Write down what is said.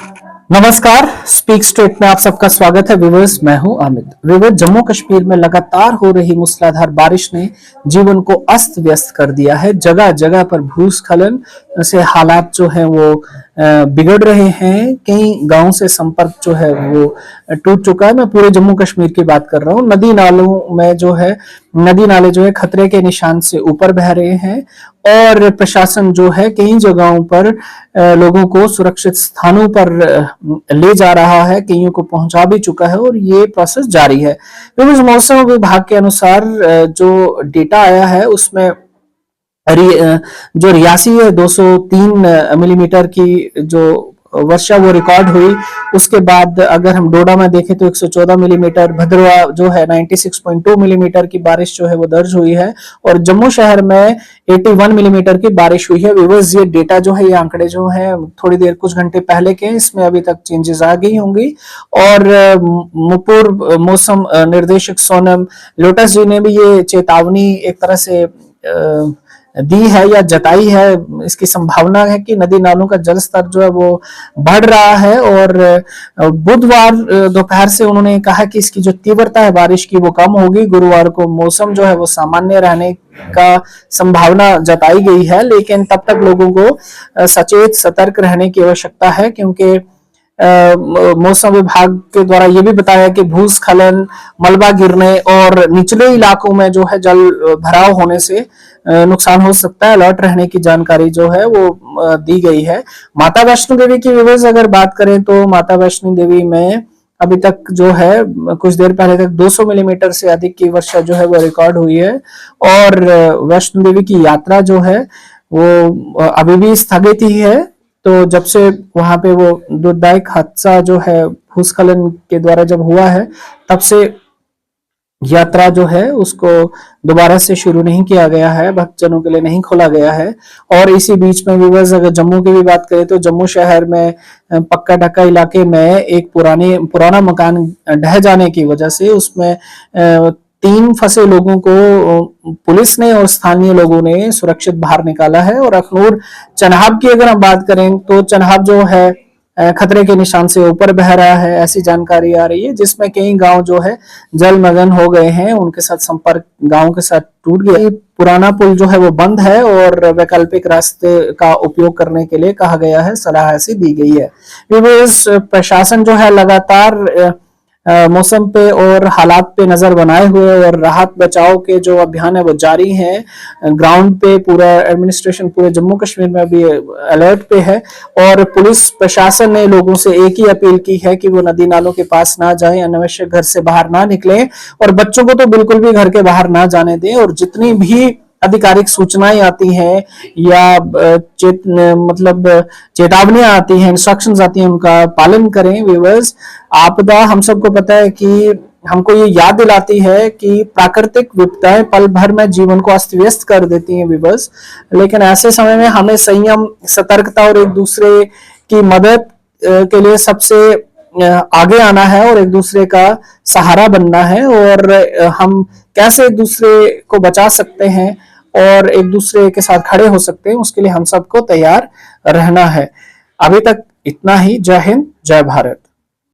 नमस्कार, speak straight में आप सबका स्वागत है। व्यूअर्स, मैं हूं अमित। व्यूअर्स, जम्मू कश्मीर में लगातार हो रही मूसलाधार बारिश ने जीवन को अस्त व्यस्त कर दिया है। जगह जगह पर भूस्खलन से हालात जो है वो बिगड़ रहे हैं। कई गांव से संपर्क जो है वो टूट चुका है। मैं पूरे जम्मू कश्मीर की बात कर रहा हूँ। नदी नाले जो है खतरे के निशान से ऊपर बह रहे हैं और प्रशासन जो है कई जगहों पर लोगों को सुरक्षित स्थानों पर ले जा रहा है, कईयों को पहुंचा भी चुका है और ये प्रोसेस जारी है। मौसम विभाग के अनुसार जो डेटा आया है उसमें जो रियासी है 203 मिलीमीटर की जो वर्षा वो रिकॉर्ड हुई। उसके बाद अगर हम डोडा में देखें तो 114 मिलीमीटर, भद्रवा जो है 96.2 मिलीमीटर की बारिश जो है वो दर्ज हुई है और जम्मू शहर में 81 मिलीमीटर की बारिश हुई है। व्यूअर्स, ये डेटा जो है, ये आंकड़े जो है थोड़ी देर कुछ घंटे पहले के, इसमें अभी तक चेंजेस आ गई होंगी। और पूर्व मौसम निर्देशक सोनम लोटस जी ने भी ये चेतावनी एक तरह से दी है या जताई है। इसकी संभावना है कि नदी नालों का जल स्तर जो है वो बढ़ रहा है और बुधवार दोपहर से उन्होंने कहा कि इसकी जो तीव्रता है बारिश की वो कम होगी। गुरुवार को मौसम जो है वो सामान्य रहने का संभावना जताई गई है, लेकिन तब तक लोगों को सचेत सतर्क रहने की आवश्यकता है, क्योंकि मौसम विभाग के द्वारा ये भी बताया कि भूस्खलन, मलबा गिरने और निचले इलाकों में जो है जल भराव होने से नुकसान हो सकता है। अलर्ट रहने की जानकारी जो है वो दी गई है। माता वैष्णो देवी की व्यवस्था अगर बात करें तो माता वैष्णो देवी में अभी तक जो है कुछ देर पहले तक 200 मिलीमीटर से अधिक की वर्षा जो है वो रिकॉर्ड हुई है और वैष्णो देवी की यात्रा जो है वो अभी भी स्थगित ही है। तो जब से वहां पे वो दुखदायक हादसा जो है भूस्खलन के द्वारा जब हुआ है, तब से यात्रा जो है उसको दोबारा से शुरू नहीं किया गया है, भक्तजनों के लिए नहीं खोला गया है। और इसी बीच में व्यूअर्स, अगर जम्मू की भी बात करें तो जम्मू शहर में पक्का ढक्का इलाके में एक पुराना मकान ढह जाने की वजह से उसमें 3 फंसे लोगों को पुलिस ने और स्थानीय लोगों ने सुरक्षित बाहर निकाला है। और अखनूर चनाब की अगर हम बात करें तो चनाब जो है खतरे के निशान से ऊपर बह रहा है, ऐसी जानकारी आ रही है, जिसमें कई गांव जो है जलमग्न हो गए हैं, उनके साथ संपर्क गांव के साथ टूट गया। पुराना पुल जो है वो बंद है और वैकल्पिक रास्ते का उपयोग करने के लिए कहा गया है, सलाह ऐसी दी गई है। प्रशासन जो है लगातार मौसम पे और हालात पे नजर बनाए हुए और राहत बचाव के जो अभियान है वो जारी है। ग्राउंड पे पूरा एडमिनिस्ट्रेशन पूरे जम्मू कश्मीर में अभी अलर्ट पे है और पुलिस प्रशासन ने लोगों से एक ही अपील की है कि वो नदी नालों के पास ना जाएं, अनावश्यक घर से बाहर ना निकलें और बच्चों को तो बिल्कुल भी घर के बाहर ना जाने दें। और जितनी भी आधिकारिक सूचनाएं आती हैं या चेतावनियां आती हैं, इंस्ट्रक्शंस आती हैं, उनका पालन करें। व्यूअर्स, आपदा हम सबको पता है कि हमको ये याद दिलाती है कि प्राकृतिक विपदाएं पल भर में जीवन को अस्त व्यस्त कर देती हैं व्यूअर्स, लेकिन ऐसे समय में हमें संयम, सतर्कता और एक दूसरे की मदद के लिए सबसे आगे आना है और एक दूसरे का सहारा बनना है। और हम कैसे एक दूसरे को बचा सकते हैं और एक दूसरे के साथ खड़े हो सकते हैं, उसके लिए हम सबको तैयार रहना है। अभी तक इतना ही। जय हिंद, जय भारत।